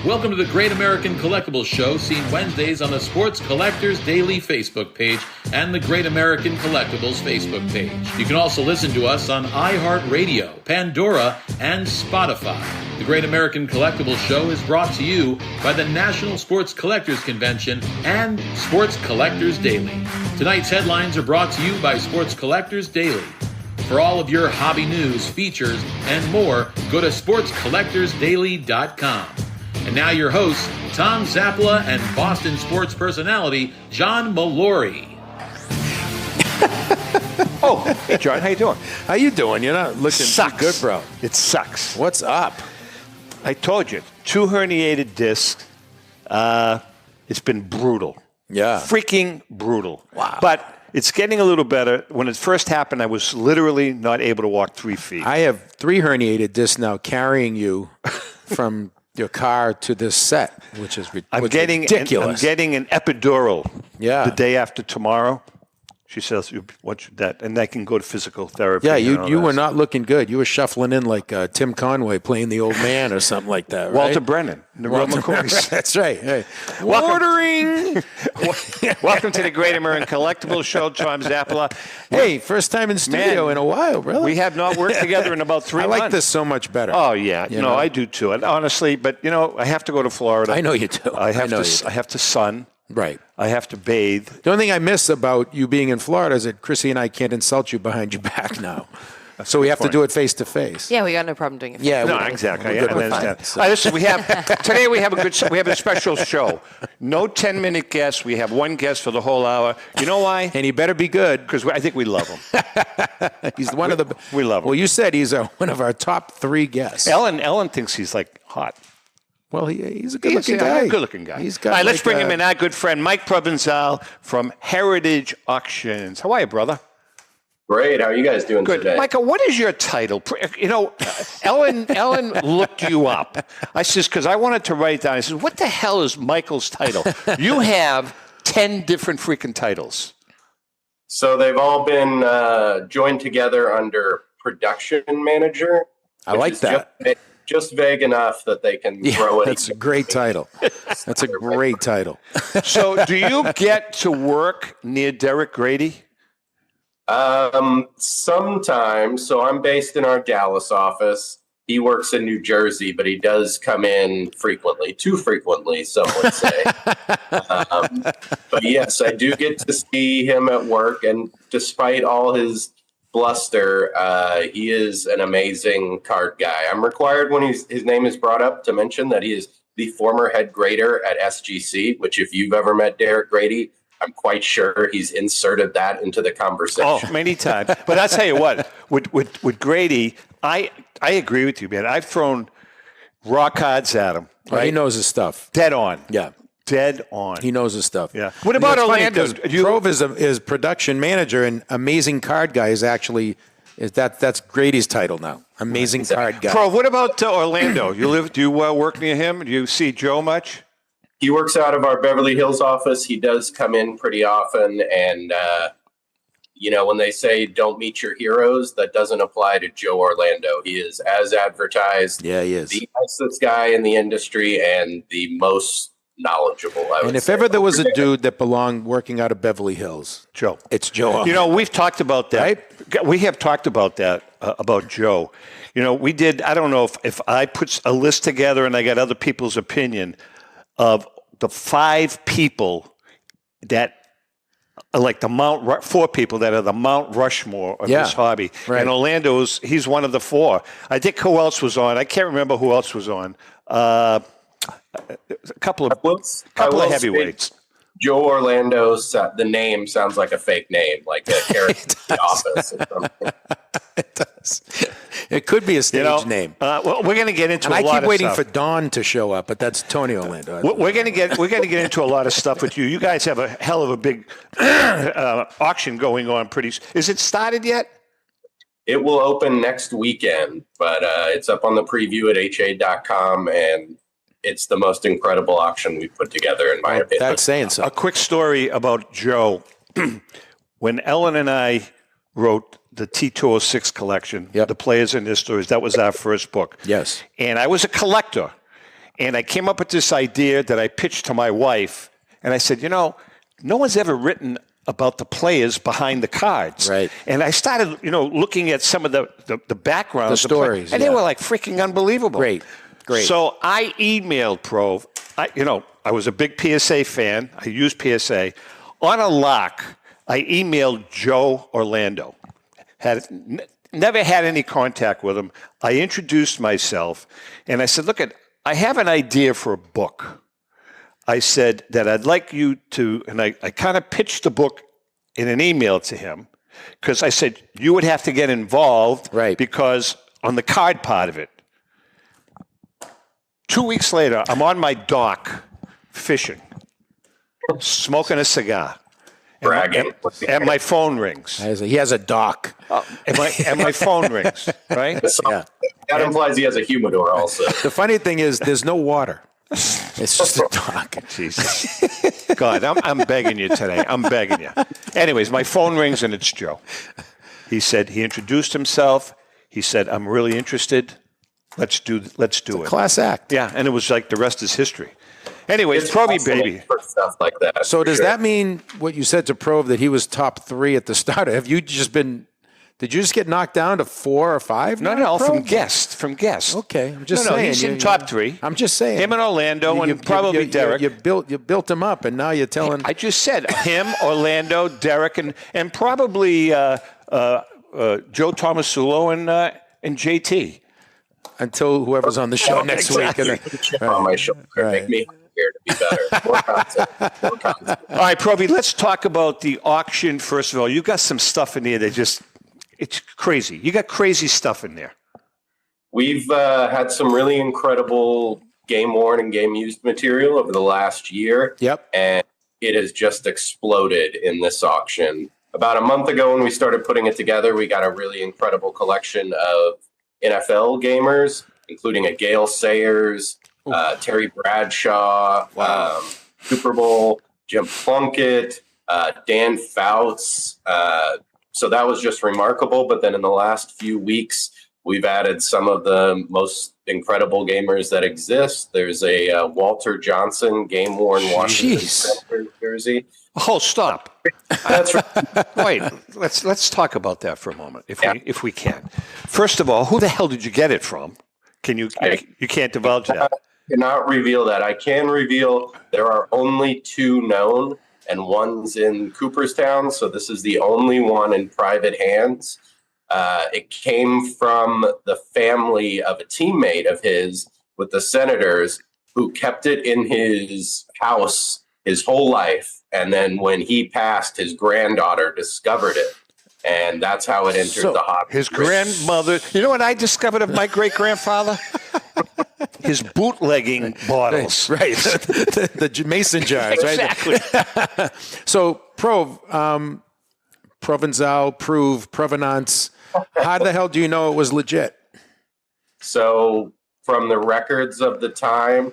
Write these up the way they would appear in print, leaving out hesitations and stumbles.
Welcome to the Great American Collectibles Show, seen Wednesdays on the Sports Collectors Daily Facebook page and the Great American Collectibles Facebook page. You can also listen to us on iHeartRadio, Pandora, and Spotify. The Great American Collectibles Show is brought to you by the National Sports Collectors Convention and Sports Collectors Daily. Tonight's headlines are brought to you by Sports Collectors Daily. For all of your hobby news, features, and more, go to sportscollectorsdaily.com. And now your hosts, Tom Zappala and Boston sports personality, John Mallory. Oh, hey, John, how you doing? How you doing? You're not looking Sucks. good, bro. It sucks. What's up? I told you, 2 herniated discs. It's been brutal. Yeah. Freaking brutal. Wow. But it's getting a little better. When it first happened, I was literally not able to walk 3 feet. I have 3 herniated discs now carrying you from your car to this set, which is ridiculous. I'm getting an epidural Yeah. the day after tomorrow. She says, "What's that?" And I can go to physical therapy. Yeah, and all you that were stuff. not looking good. You were shuffling in like Tim Conway playing the old man or something like that, right? Walter Brennan, the real McCoys. That's right. Hey. Watering. Welcome to the Great American Collectibles Show, Tom Zappala. Hey, first time in studio in a while, brother. We have not worked together in about 3 I months. like this so much better. Oh, yeah. You know? I do too. And honestly, but, I have to go to Florida. I know you do. I have to sun. Right. I have to bathe. The only thing I miss about you being in Florida is that Chrissy and I can't insult you behind your back now. So we have to do it face to face. Yeah, we got no problem doing it. Yeah, No, we- exactly. we're good I with understand. that, so. All right, listen, today we have a special show. No 10-minute guest. We have one guest for the whole hour. You know why? And he better be good. Because I think we love him. He's one of the. We love him. Well, you said he's one of our top 3 guests. Ellen thinks he's like hot. Well, he's a good-looking guy. A good-looking guy. He's got All right, let's like bring him in. Our good friend, Mike Provenzale from Heritage Auctions. How are you, brother? Great. How are you guys doing today? Michael, what is your title? Ellen looked you up. I says, because I wanted to write it down. I says, what the hell is Michael's title? You have 10 different freaking titles. So they've all been joined together under production manager. I like that. Just vague enough that they can throw it. That's a great title. That's a great title. So do you get to work near Derek Grady? Sometimes. So I'm based in our Dallas office. He works in New Jersey, but he does come in frequently, too frequently, some would say. But yes, I do get to see him at work. And despite all his bluster, he is an amazing card guy. I'm required when his name is brought up to mention that he is the former head grader at SGC, which if you've ever met Derek Grady, I'm quite sure he's inserted that into the conversation. Oh, many times. But I'll tell you what, with Grady, I agree with you, man. I've thrown raw cards at him. Right? He knows his stuff. Dead on. Yeah. Dead on. He knows his stuff. Yeah. What about Orlando? Prove is production manager and amazing card guy that's Grady's title now. Amazing card guy. Pro, what about Orlando? Do you work near him? Do you see Joe much? He works out of our Beverly Hills office. He does come in pretty often. And, when they say don't meet your heroes, that doesn't apply to Joe Orlando. He is as advertised. Yeah, he is. The nicest guy in the industry and the most knowledgeable, I would And if say. ever there was a dude that belonged working out of Beverly Hills, Joe. it's Joe. We've talked about that. Right? We have talked about that, about Joe. We did, I don't know if I put a list together and I got other people's opinion of the 5 people that are like 4 people that are the Mount Rushmore of this hobby. Right. And he's one of the 4. I think who else was on? I can't remember who else was on. A couple of heavyweights. Joe Orlando, the name sounds like a fake name, like a character in the office or something. It does. It could be a stage name. Well, we're going to get into and a lot of stuff. I keep waiting for Dawn to show up, but that's Tony Orlando. We're going to get into a lot of stuff with you. You guys have a hell of a big auction going on. Is it started yet? It will open next weekend, but it's up on the preview at ha.com, and it's the most incredible auction we've put together, in my opinion. That's saying so. A quick story about Joe. When Ellen and I wrote the T206 collection, The Players and Their Stories, that was our first book. Yes. And I was a collector. And I came up with this idea that I pitched to my wife. And I said, no one's ever written about the players behind the cards. Right. And I started, looking at some of the backgrounds. The stories. And they were like freaking unbelievable. Great. So I emailed Prov. I was a big PSA fan. I used PSA. On a lark, I emailed Joe Orlando. Never had any contact with him. I introduced myself, and I said, look, I have an idea for a book. I said that I'd like you to, and I kind of pitched the book in an email to him, because I said you would have to get involved, right? Because on the card part of it. 2 weeks later, I'm on my dock fishing, smoking a cigar. Bragging. And my phone rings. He has a dock. And my phone rings, right? Yeah. That implies he has a humidor also. The funny thing is there's no water. It's just a dock. Jesus. God, I'm begging you today. I'm begging you. Anyways, my phone rings and it's Joe. He introduced himself. He said, I'm really interested. Let's do it. Class act. Yeah, and it was like the rest is history. Anyways, Provy baby. For stuff like that. So does that mean what you said to Prov that he was top 3 at the start? Did you just get knocked down to 4 or 5? No, from guest. Okay, I'm just saying. No, he's in top 3. I'm just saying. Him and Orlando and probably Derek. You built him up, and now you're telling. I just said him, Orlando, Derek, and probably Joe Tomasulo and JT. Until whoever's on the show next week. On my shoulder. Make me here to be better. More content. All right, Provy, let's talk about the auction first of all. You got some stuff in there that it's crazy. You got crazy stuff in there. We've had some really incredible game-worn and game-used material over the last year. Yep. And it has just exploded in this auction. About a month ago when we started putting it together, we got a really incredible collection of NFL gamers, including a Gale Sayers, Terry Bradshaw, Super Bowl, Jim Plunkett, Dan Fouts. So that was just remarkable. But then in the last few weeks, we've added some of the most incredible gamers that exist. There's a Walter Johnson game-worn Washington Senators jersey. Oh, stop. That's right. Wait, let's talk about that for a moment, if we can. First of all, who the hell did you get it from? You can't divulge that. I cannot reveal that. I can reveal there are only 2 known, and one's in Cooperstown, so this is the only one in private hands. It came from the family of a teammate of his with the Senators who kept it in his house his whole life. And then when he passed, his granddaughter discovered it. And that's how it entered the hobby. His grandmother, you know what I discovered of my great-grandfather? His bootlegging bottles. Right. the mason jars, exactly. Right? So, Provenzale, Provenance, how the hell do you know it was legit? So from the records of the time,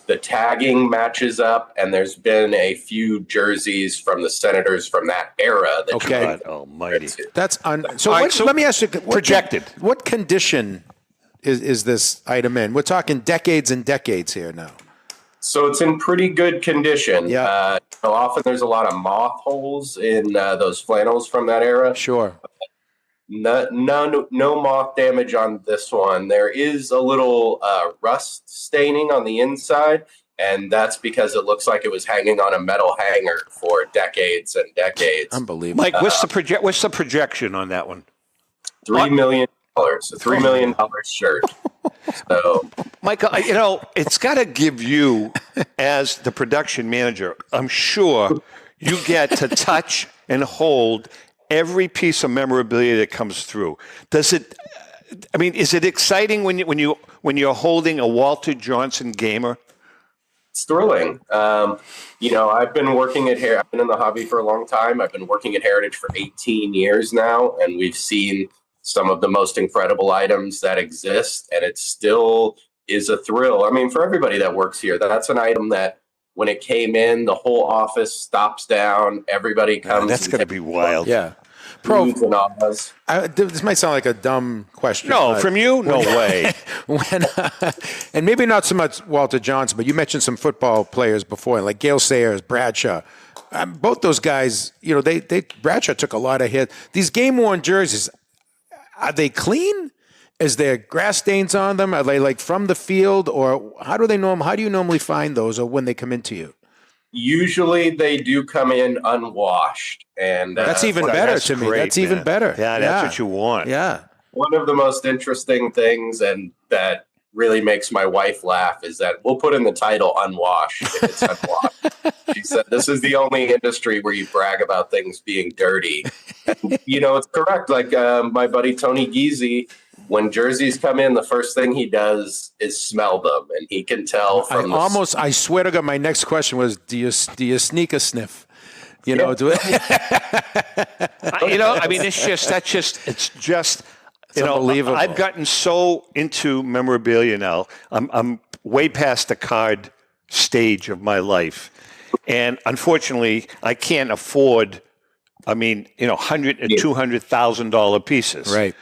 the tagging matches up, and there's been a few jerseys from the Senators from that era. God almighty. That's so let me ask you, projected. What condition is this item in? We're talking decades and decades here now. So it's in pretty good condition. Yeah. Often there's a lot of moth holes in those flannels from that era. Sure. No moth damage on this one. There is a little rust staining on the inside, and that's because it looks like it was hanging on a metal hanger for decades and decades. Unbelievable. Mike, what's the projection on that one? $3 million. A $3 million shirt. So, Michael, it's got to give you, as the production manager, I'm sure you get to touch and hold every piece of memorabilia that comes through. Is it exciting when you're holding a Walter Johnson gamer? It's thrilling. I've been working at I've been in the hobby for a long time. I've been working at Heritage for 18 years now, and we've seen some of the most incredible items that exist, and it still is a thrill. I mean, for everybody that works here, that's an item that when it came in, the whole office stops down, everybody comes. That's going to be wild. Yeah. Pro, and ahs. This might sound like a dumb question. No, from you? No way. And maybe not so much Walter Johnson, but you mentioned some football players before, like Gale Sayers, Bradshaw. Both those guys, Bradshaw took a lot of hits. These game-worn jerseys, are they clean? Is there grass stains on them? Are they like from the field, or how do you normally find those, or when they come into you? Usually they do come in unwashed, and that's even better to me. That's even better. Yeah, that's what you want. Yeah. One of the most interesting things, and that really makes my wife laugh, is that we'll put in the title "unwashed" if it's unwashed. She said, "This is the only industry where you brag about things being dirty." And, it's correct. Like my buddy Tony Giese, when jerseys come in, the first thing he does is smell them, and he can tell from I swear to God, my next question was, do you sneak a sniff? It's just unbelievable. I've gotten so into memorabilia now. I'm way past the card stage of my life, and unfortunately, I can't afford. $100,000 and $200,000 pieces. Right.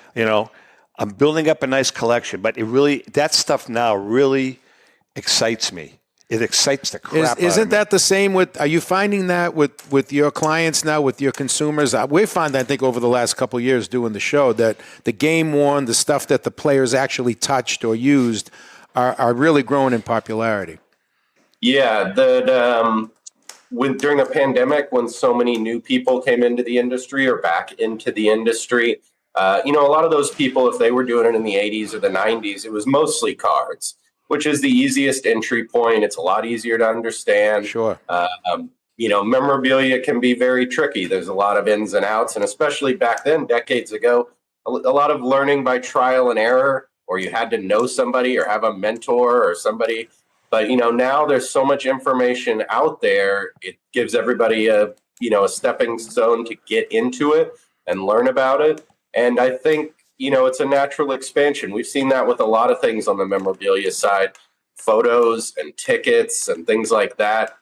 I'm building up a nice collection, but that stuff now really excites me. It excites the crap out of me. Isn't that the same are you finding that with your clients now, with your consumers? We found, I think, over the last couple of years doing the show, that the game worn, the stuff that the players actually touched or used are really growing in popularity. Yeah, during the pandemic, when so many new people came into the industry or back into the industry, a lot of those people, if they were doing it in the 80s or the 90s, it was mostly cards, which is the easiest entry point. It's a lot easier to understand. Sure. Memorabilia can be very tricky. There's a lot of ins and outs, and especially back then, decades ago, a lot of learning by trial and error, or you had to know somebody or have a mentor or somebody. But, now there's so much information out there. It gives everybody a stepping stone to get into it and learn about it. And I think, it's a natural expansion. We've seen that with a lot of things on the memorabilia side, photos and tickets and things like that,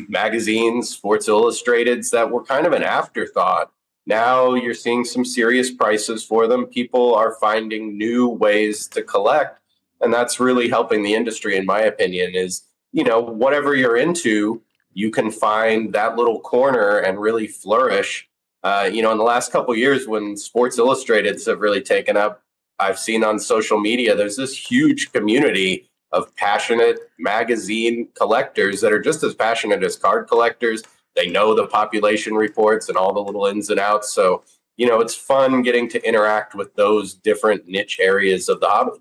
magazines, Sports Illustrateds that were kind of an afterthought. Now you're seeing some serious prices for them. People are finding new ways to collect. And that's really helping the industry, in my opinion, is, whatever you're into, you can find that little corner and really flourish. In the last couple of years, when Sports Illustrateds have really taken up, I've seen on social media, there's this huge community of passionate magazine collectors that are just as passionate as card collectors. They know the population reports and all the little ins and outs. So, it's fun getting to interact with those different niche areas of the hobby.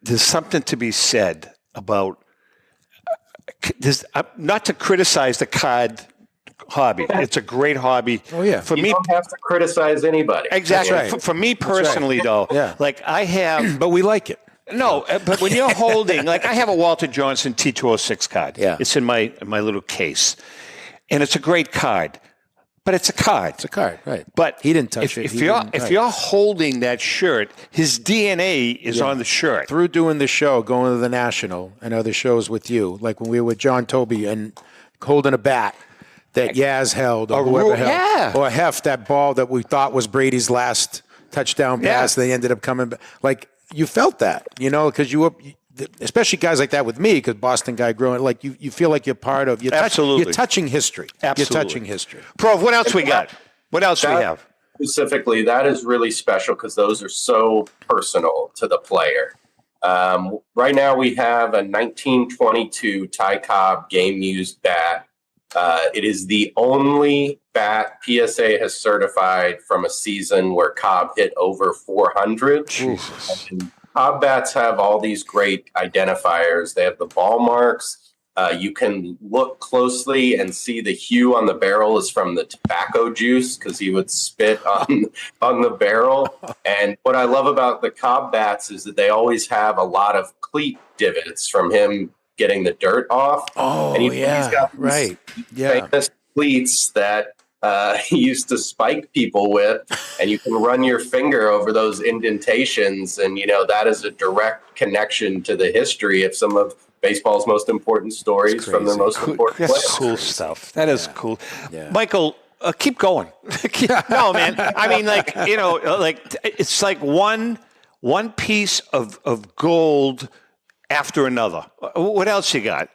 There's something to be said about this, not to criticize the card hobby. It's a great hobby. Oh, yeah. You don't have to criticize anybody. Exactly. Right. For me personally, though, like I have... But we like it. No, but when you're holding... Like I have a Walter Johnson T206 card. Yeah. It's in my little case. And it's a great card. But it's a card. It's a card, right. But he didn't touch it. If you're holding that shirt, his DNA is on the shirt. Through doing the show, going to the National and other shows with you, like when we were with John Toby and holding a bat that Yaz held or whoever held, or Heft, that ball that we thought was Brady's last touchdown pass, they ended up coming back. Like, you felt that, because you were, especially guys like that with me, because Boston guy growing, like you feel like you're part of, you're touching history. Absolutely. You're touching history. Prov, what else we got? What else we have? Specifically, that is really special because those are so personal to the player. Right now we have a 1922 Ty Cobb game-used bat. It is the only bat PSA has certified from a season where Cobb hit over 400. Jesus. And Cobb bats have all these great identifiers. They have the ball marks. You can look closely and see the hue on the barrel is from the tobacco juice because he would spit on the barrel. And what I love about the Cobb bats is that they always have a lot of cleat divots from him getting the dirt off. Oh, and he's got famous cleats that he used to spike people with, and you can run your finger over those indentations, and that is a direct connection to the history of some of baseball's most important stories from their most important players. That's cool stuff. That is cool. Yeah. Michael, Keep going. No, man. I mean, it's like one piece of gold after another. What else you got?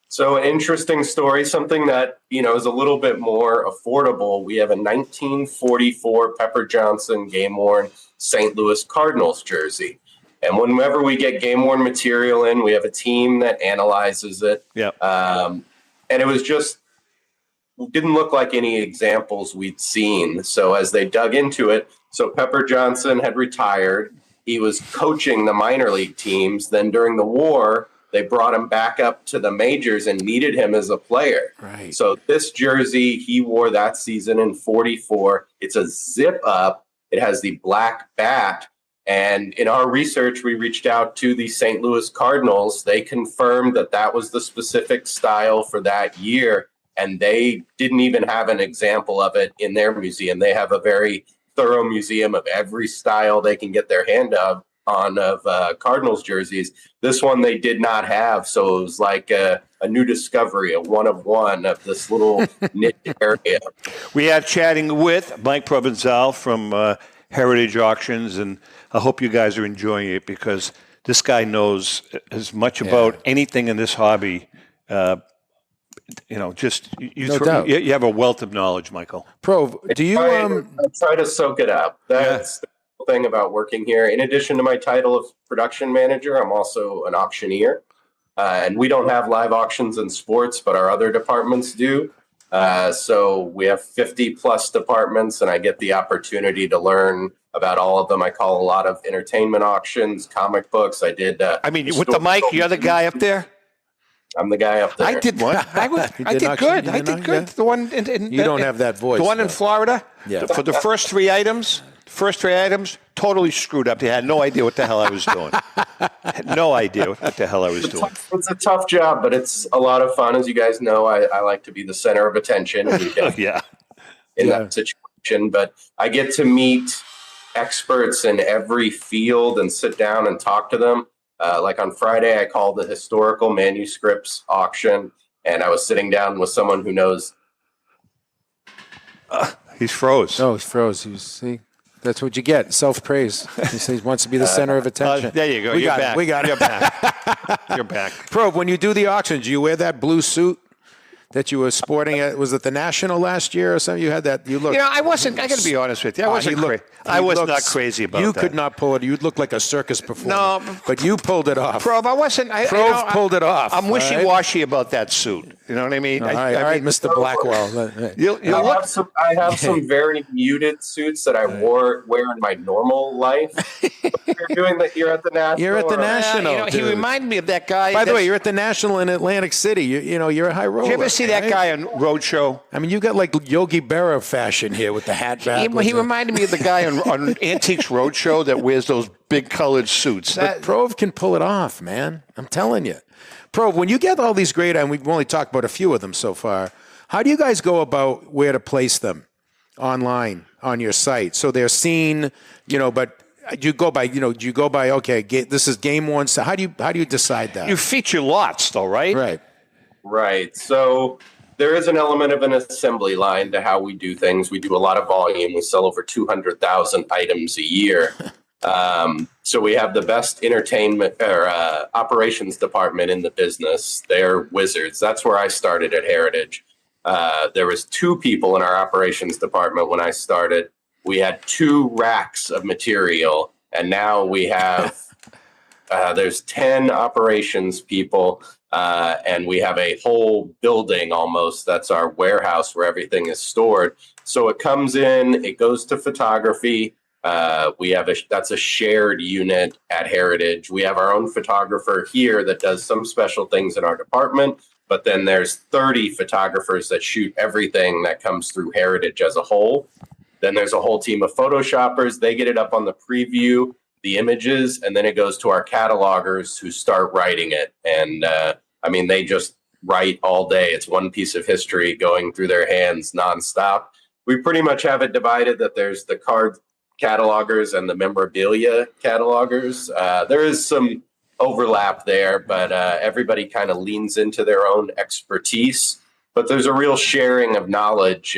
So an interesting story, something that, is a little bit more affordable. We have a 1944 Pepper Johnson game-worn St. Louis Cardinals jersey. And whenever we get game-worn material in, we have a team that analyzes it. Yeah. And it was just didn't look like any examples we'd seen. So as they dug into it, so Pepper Johnson had retired. He was coaching the minor league teams. Then during the war, they brought him back up to the majors and needed him as a player. Right. So this jersey he wore that season in 44. It's a zip up. It has the black bat. And in our research, we reached out to the St. Louis Cardinals. They confirmed that that was the specific style for that year. And they didn't even have an example of it in their museum. They have a very thorough museum of every style they can get their hand on of Cardinals jerseys. This one they did not have. So it was like a new discovery, a one of one of this little niche area. We are chatting with Mike Provenzale from Heritage Auctions, and I hope you guys are enjoying it because this guy knows as much about anything in this hobby. You have a wealth of knowledge, Michael. Prov, do you I try to soak it up. That's the thing about working here. In addition to my title of production manager, I'm also an auctioneer. And we don't have live auctions in sports, but our other departments do. So we have 50 plus departments, and I get the opportunity to learn about all of them. I call a lot of entertainment auctions, comic books. I did. With the mic, you're the guy up there. I'm the guy up there. I did one. I did good. I did good. The one in you don't have that voice. The one in Florida. Yeah. For the first three items, totally screwed up. They had no idea what the hell I was doing. Had no idea what the hell I was doing. It's a tough job, but it's a lot of fun. As you guys know, I like to be the center of attention. And in that situation, but I get to meet experts in every field and sit down and talk to them. Like on Friday, I called the historical manuscripts auction, and I was sitting down with someone who knows. He's froze. Oh, he's froze. See, that's what you get. Self-praise. He says he wants to be the center of attention. There you go. You're back. We got it. You're back. You're back. Probe, when you do the auctions, you wear that blue suit that you were sporting at, was it the National last year or something? You had that. You looked. I wasn't. I got to be honest with you. I wasn't. I was not crazy about that. You could not pull it. You'd look like a circus performer. No, but you pulled it off. Prove, I wasn't. Prove pulled it off. I'm wishy-washy about that suit. You know what I mean? All right, Mr. Blackwell. I have some very muted suits that I wear in my normal life. You're doing that. You're at the National. You're at the National. He reminded me of that guy. By the way, you're at the National in Atlantic City. You're a high roller. Did you ever see that guy on Roadshow? I mean, you got like Yogi Berra fashion here with the hat back. He reminded me of the guy on Antiques Roadshow that wears those big colored suits. But Prove can pull it off, man. I'm telling you. Prove, when you get all these great, and we've only talked about a few of them so far, how do you guys go about where to place them online on your site? So they're seen, but you go by, okay, this is game one. So how do you decide that? You feature lots though, right? Right. So there is an element of an assembly line to how we do things. We do a lot of volume. We sell over 200,000 items a year. So we have the best entertainment or operations department in the business. They're wizards. That's where I started at Heritage. There was 2 people in our operations department when I started. We had 2 racks of material, and now we have there's 10 operations people, and we have a whole building almost. That's our warehouse where everything is stored. So it comes in, it goes to photography. That's a shared unit at Heritage. We have our own photographer here that does some special things in our department, but then there's 30 photographers that shoot everything that comes through Heritage as a whole. Then there's a whole team of photoshoppers. They get it up on the preview, the images, and then it goes to our catalogers who start writing it. And they just write all day. It's one piece of history going through their hands nonstop. We pretty much have it divided that there's the card catalogers and the memorabilia catalogers. There is some overlap there, but everybody kind of leans into their own expertise. but there's a real sharing of knowledge.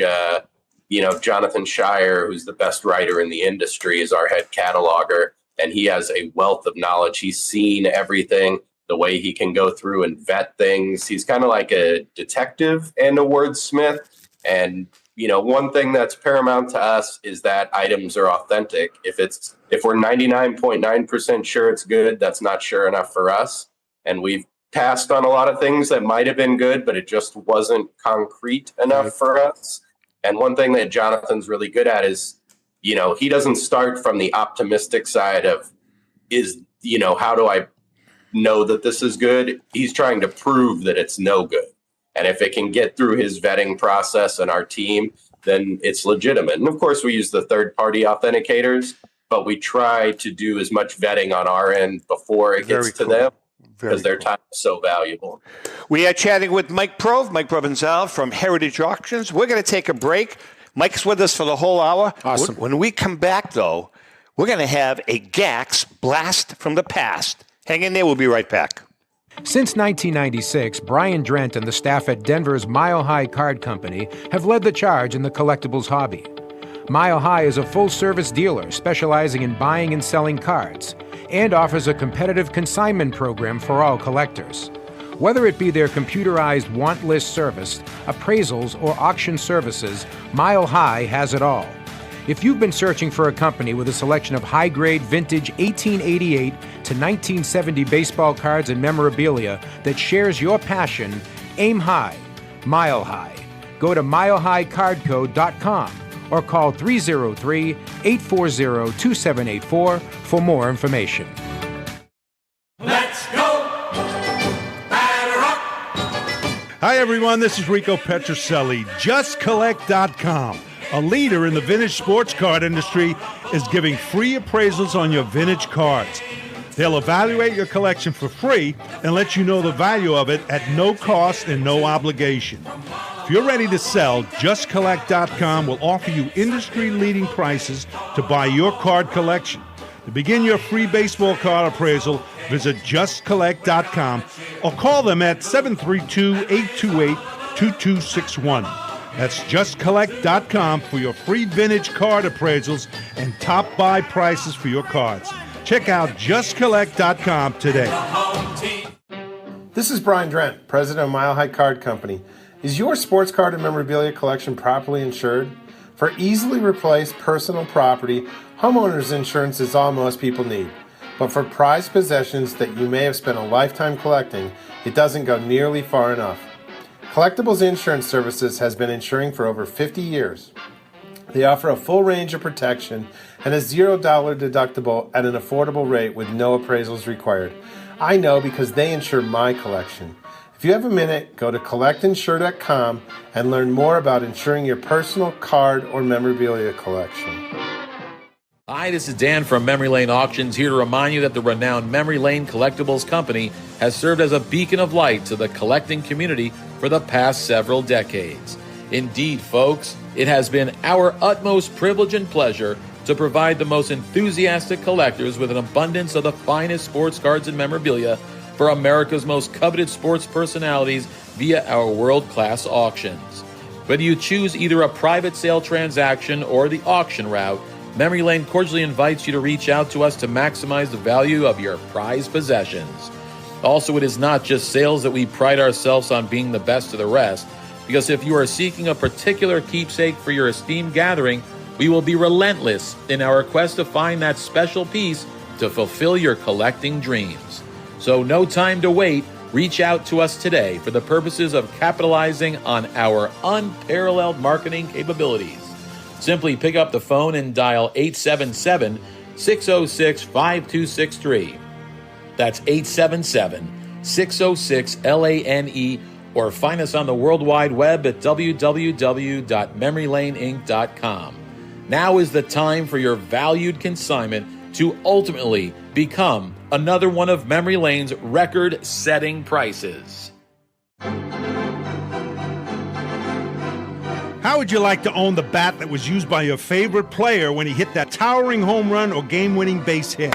Jonathan Shire, who's the best writer in the industry, is our head cataloger, and he has a wealth of knowledge. He's seen everything, the way he can go through and vet things. He's kind of like a detective and a wordsmith. And, one thing that's paramount to us is that items are authentic. If we're 99.9% sure it's good, that's not sure enough for us. And we've passed on a lot of things that might have been good, but it just wasn't concrete enough for us. And one thing that Jonathan's really good at is, he doesn't start from the optimistic side of how do I know that this is good? He's trying to prove that it's no good. And if it can get through his vetting process and our team, then it's legitimate. And of course, we use the third-party authenticators, but we try to do as much vetting on our end before it gets to them, because their time is so valuable. We are chatting with Mike Provenzale from Heritage Auctions. We're going to take a break. Mike's with us for the whole hour. Awesome. When we come back, though, we're going to have a GAX blast from the past. Hang in there. We'll be right back. Since 1996, Brian Drent and the staff at Denver's Mile High Card Company have led the charge in the collectibles hobby. Mile High is a full-service dealer specializing in buying and selling cards and offers a competitive consignment program for all collectors. Whether it be their computerized want list service, appraisals, or auction services, Mile High has it all. If you've been searching for a company with a selection of high-grade vintage 1888 to 1970 baseball cards and memorabilia that shares your passion, aim high, Mile High. Go to milehighcardco.com or call 303-840-2784 for more information. Let's go! Batter up! Hi, everyone. This is Rico Petrocelli. JustCollect.com, a leader in the vintage sports card industry, is giving free appraisals on your vintage cards. They'll evaluate your collection for free and let you know the value of it at no cost and no obligation. If you're ready to sell, JustCollect.com will offer you industry-leading prices to buy your card collection. To begin your free baseball card appraisal, visit JustCollect.com or call them at 732-828-2261. That's JustCollect.com for your free vintage card appraisals and top buy prices for your cards. Check out JustCollect.com today. This is Brian Drent, president of Mile High Card Company. Is your sports card and memorabilia collection properly insured? For easily replaced personal property, homeowners insurance is all most people need. But for prized possessions that you may have spent a lifetime collecting, it doesn't go nearly far enough. Collectables Insurance Services has been insuring for over 50 years. They offer a full range of protection and a $0 deductible at an affordable rate with no appraisals required. I know because they insure my collection. If you have a minute, go to collectinsure.com and learn more about insuring your personal card or memorabilia collection. Hi, this is Dan from Memory Lane Auctions, here to remind you that the renowned Memory Lane Collectibles Company has served as a beacon of light to the collecting community for the past several decades. Indeed, folks, it has been our utmost privilege and pleasure to provide the most enthusiastic collectors with an abundance of the finest sports cards and memorabilia for America's most coveted sports personalities via our world-class auctions. Whether you choose either a private sale transaction or the auction route, Memory Lane cordially invites you to reach out to us to maximize the value of your prized possessions. Also, it is not just sales that we pride ourselves on being the best of the rest, because if you are seeking a particular keepsake for your esteemed gathering, we will be relentless in our quest to find that special piece to fulfill your collecting dreams. So no time to wait. Reach out to us today for the purposes of capitalizing on our unparalleled marketing capabilities. Simply pick up the phone and dial 877-606-5263. That's 877-606-LANE, or find us on the World Wide Web at www.memorylaneinc.com. Now is the time for your valued consignment to ultimately become another one of Memory Lane's record-setting prices. How would you like to own the bat that was used by your favorite player when he hit that towering home run or game-winning base hit?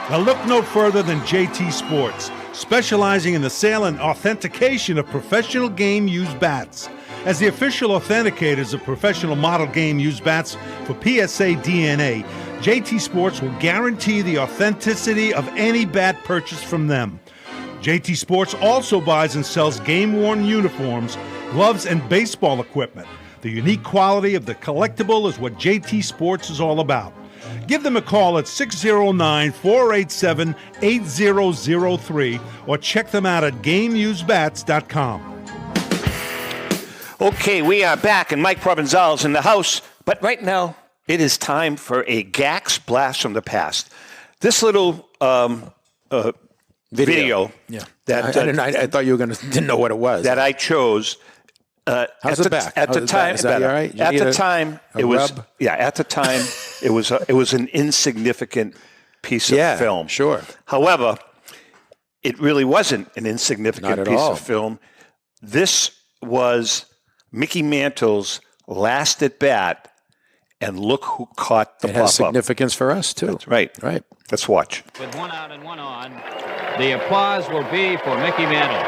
Well, look no further than JT Sports, specializing in the sale and authentication of professional game-used bats. As the official authenticators of professional model game used bats for PSA DNA, JT Sports will guarantee the authenticity of any bat purchased from them. JT Sports also buys and sells game-worn uniforms, gloves, and baseball equipment. The unique quality of the collectible is what JT Sports is all about. Give them a call at 609-487-8003 or check them out at GameUseBats.com. Okay, we are back, and Mike Provenzale is in the house. But right now, it is time for a Gax Blast from the Past. This little video that I thought you were didn't know what it was. that I chose. How's the back? At the time, is that all right? At the time, it was rub? At the time, it was an insignificant piece of film. Sure. However, it really wasn't an insignificant piece of film. This was Mickey Mantle's last at bat, and look who caught the pop-up. It has significance for us, too. That's right. Right. Let's watch. With one out and one on, the applause will be for Mickey Mantle.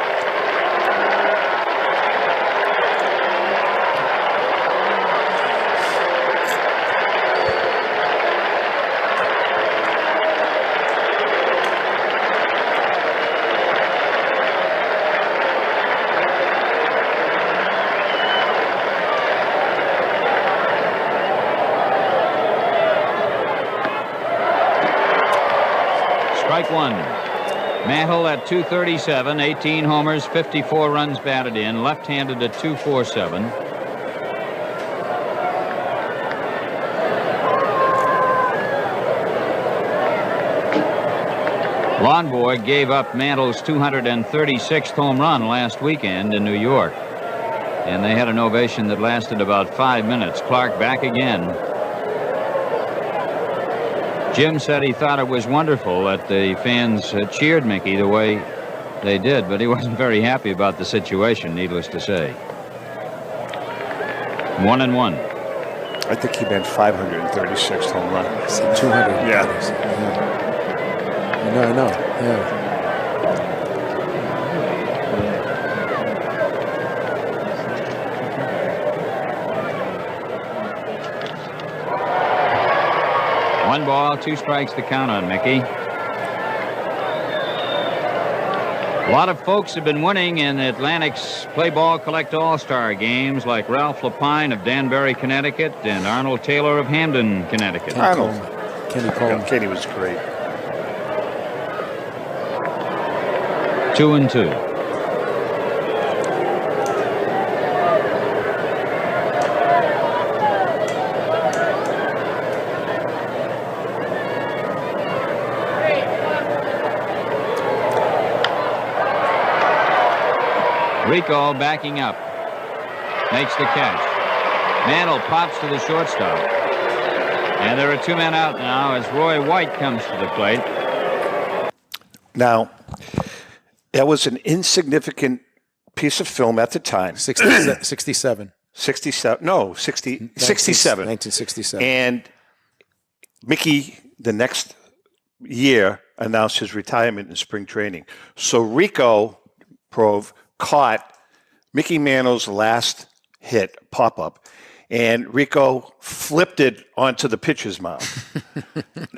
Strike one. Mantle at 237, 18 homers, 54 runs batted in, left-handed at 247. Lawn Boy gave up Mantle's 236th home run last weekend in New York. And they had an ovation that lasted about 5 minutes. Clark back again. Jim said he thought it was wonderful that the fans cheered Mickey the way they did, but he wasn't very happy about the situation, needless to say. 1-1. I think he meant 536th home run. 200. Yeah. No. Yeah. One ball, 2 strikes to count on Mickey. A lot of folks have been winning in Atlantic's Play Ball Collect All-Star games, like Ralph Lapine of Danbury, Connecticut, and Arnold Taylor of Hamden, Connecticut. Kenny Coleman. Kenny was great. 2-2. Rico backing up. Makes the catch. Mantle pops to the shortstop. And there are 2 men out now as Roy White comes to the plate. Now, that was an insignificant piece of film at the time. 67. 67. No, 67. 1967. And Mickey, the next year, announced his retirement in spring training. So Rico Prove caught Mickey Mantle's last hit, pop-up, and Rico flipped it onto the pitcher's mound,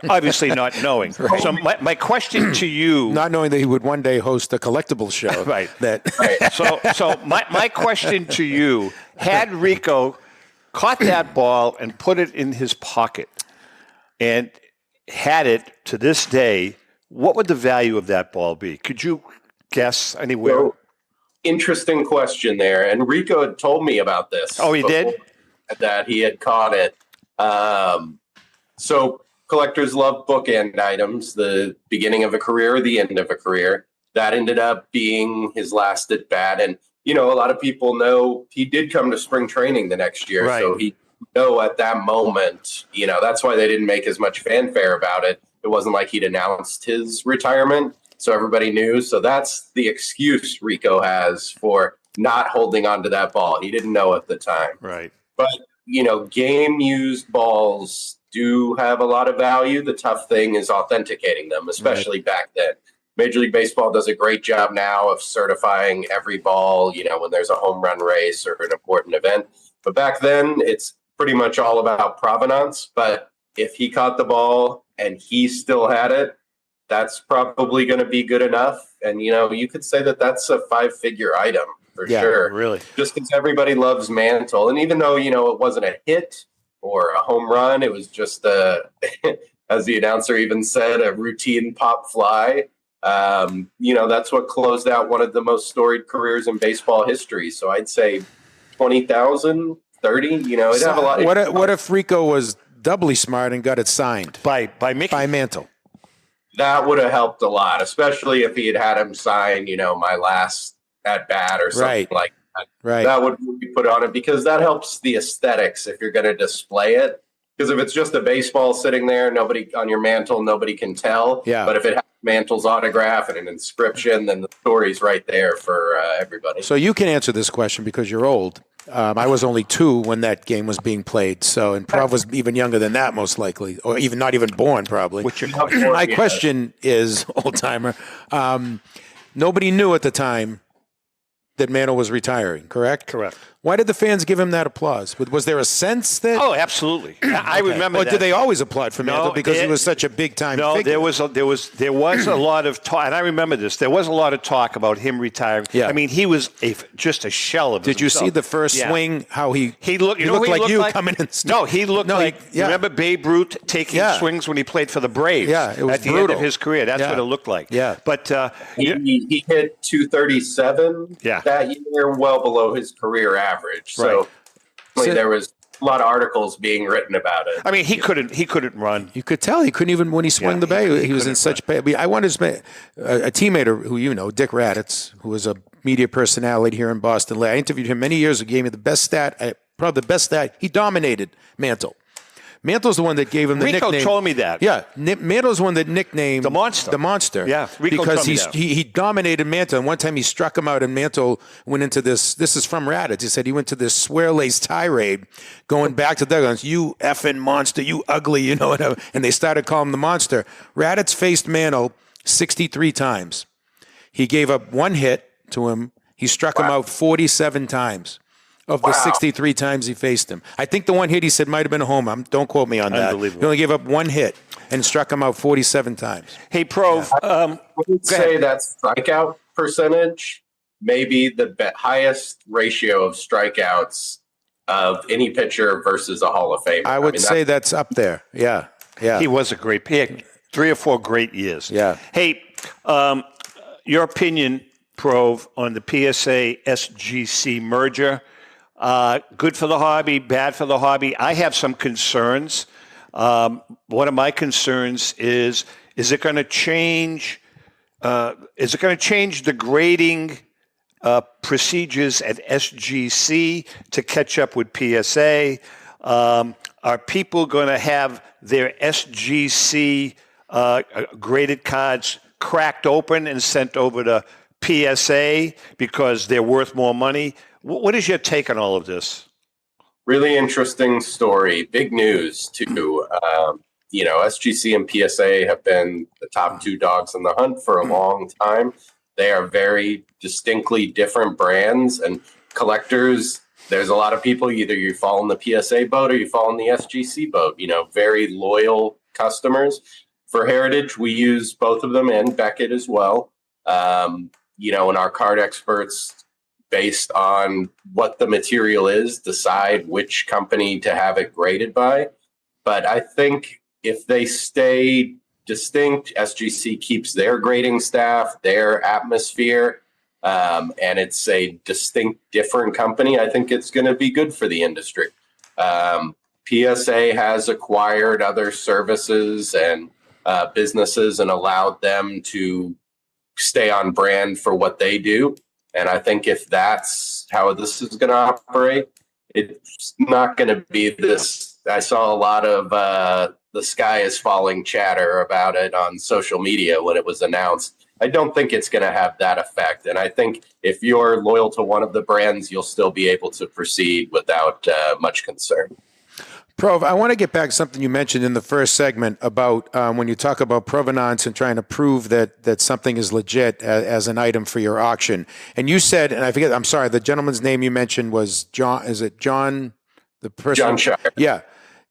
obviously not knowing. Right. So my question to you... Not knowing that he would one day host a collectibles show. Right. So my question to you, had Rico caught that ball and put it in his pocket and had it to this day, what would the value of that ball be? Could you guess anywhere? Well, interesting question there. And Rico had told me about this. Oh, he did? That he had caught it. So collectors love bookend items, the beginning of a career or the end of a career. That ended up being his last at bat. And, you know, a lot of people know he did come to spring training the next year. Right. So he know at that moment, you know, that's why they didn't make as much fanfare about it. It wasn't like he'd announced his retirement. So everybody knew. So that's the excuse Rico has for not holding on to that ball. He didn't know at the time. Right. But, you know, game-used balls do have a lot of value. The tough thing is authenticating them, especially back then. Major League Baseball does a great job now of certifying every ball, when there's a home run race or an important event. But back then, it's pretty much all about provenance. But if he caught the ball and he still had it, that's probably going to be good enough. And, you could say that that's a 5-figure item for sure. Really. Just because everybody loves Mantle. And even though, it wasn't a hit or a home run, it was just as the announcer even said, a routine pop fly. That's what closed out one of the most storied careers in baseball history. So I'd say 20,000, 30, it'd have a lot. What if Rico was doubly smart and got it signed by Mickey? By Mantle? That would have helped a lot, especially if he had him sign, my last at bat or something like that. Right. That would be put on it because that helps the aesthetics if you're going to display it. Because if it's just a baseball sitting there, nobody on your mantle, nobody can tell. Yeah. But if it has Mantle's autograph and an inscription, then the story's right there for everybody. So you can answer this question because you're old. I was only 2 when that game was being played. And Prov was even younger than that, most likely, or even not even born, probably. My question is, old timer, nobody knew at the time that Mantle was retiring, correct? Correct. Why did the fans give him that applause? Was there a sense that? Oh, absolutely. I remember. Or that. did they always applaud for Mantle because he was such a big time? No, figure? there was a lot of talk, and I remember this. There was a lot of talk about him retiring. Yeah. I mean, he was just a shell of himself. Did you see the first swing? How he looked? He looked like you coming in. No, he looked like. Yeah. Remember Babe Ruth taking swings when he played for the Braves? Yeah, it was at the brutal. end of his career. That's what it looked like. Yeah, but he hit 237 that year, well below his career average. So there was a lot of articles being written about it. I mean, he couldn't run. You could tell he couldn't even when he swung the bat. He was in such pain. I wanted to a teammate who Dick Raditz, who was a media personality here in Boston. I interviewed him many years ago. Gave me the best stat, probably the best stat. He dominated Mantle. Mantle's the one that gave him the nickname. Rico told me that. Yeah, Mantle's the one that nicknamed the Monster. The Monster. Yeah, Rico because told me that. he dominated Mantle. And one time he struck him out, and Mantle went into this. This is from Raditz. He said he went to this swear-laced tirade, going back to Douglas. You effing monster, you ugly, and they started calling him the Monster. Raditz faced Mantle 63 times. He gave up 1 hit to him. He struck him out 47 times. Of the 63 times he faced him. I think the 1 hit he said might have been a home run. Don't quote me on that. He only gave up 1 hit and struck him out 47 times. Hey, Prov. I would say that strikeout percentage may be the highest ratio of strikeouts of any pitcher versus a Hall of Famer. I would say that's up there. Yeah. He was a great pick. 3 or 4 great years. Yeah. Hey, your opinion, Prov, on the PSA SGC merger. Good for the hobby, bad for the hobby. I have some concerns. One of my concerns is it going to change? Is it going to change the grading procedures at SGC to catch up with PSA? Are people going to have their SGC graded cards cracked open and sent over to PSA because they're worth more money? What is your take on all of this? Really interesting story. Big news, too. SGC and PSA have been the top 2 dogs in the hunt for a long time. They are very distinctly different brands, and collectors, there's a lot of people, either you fall in the PSA boat or you fall in the SGC boat, very loyal customers. For Heritage, we use both of them and Beckett as well. And our card experts, based on what the material is, decide which company to have it graded by. But I think if they stay distinct, SGC keeps their grading staff, their atmosphere, and it's a distinct, different company, I think it's going to be good for the industry. PSA has acquired other services and businesses and allowed them to stay on brand for what they do. And I think if that's how this is going to operate, it's not going to be this. I saw a lot of the sky is falling chatter about it on social media when it was announced. I don't think it's going to have that effect. And I think if you're loyal to one of the brands, you'll still be able to proceed without much concern. Prov, I want to get back to something you mentioned in the first segment about when you talk about provenance and trying to prove that something is legit as an item for your auction. And you said, and I forget, I'm sorry, the gentleman's name you mentioned was John. Is it John? The person? John Shire. Yeah.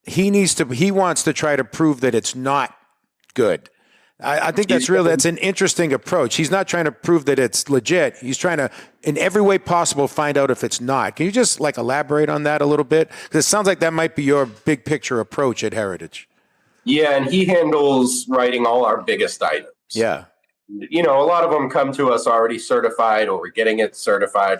He wants to try to prove that it's not good. I think that's an interesting approach. He's not trying to prove that it's legit. He's trying to, in every way possible, find out if it's not. Can you just elaborate on that a little bit? Because it sounds like that might be your big picture approach at Heritage. Yeah, and he handles writing all our biggest items. Yeah. A lot of them come to us already certified, or we're getting it certified.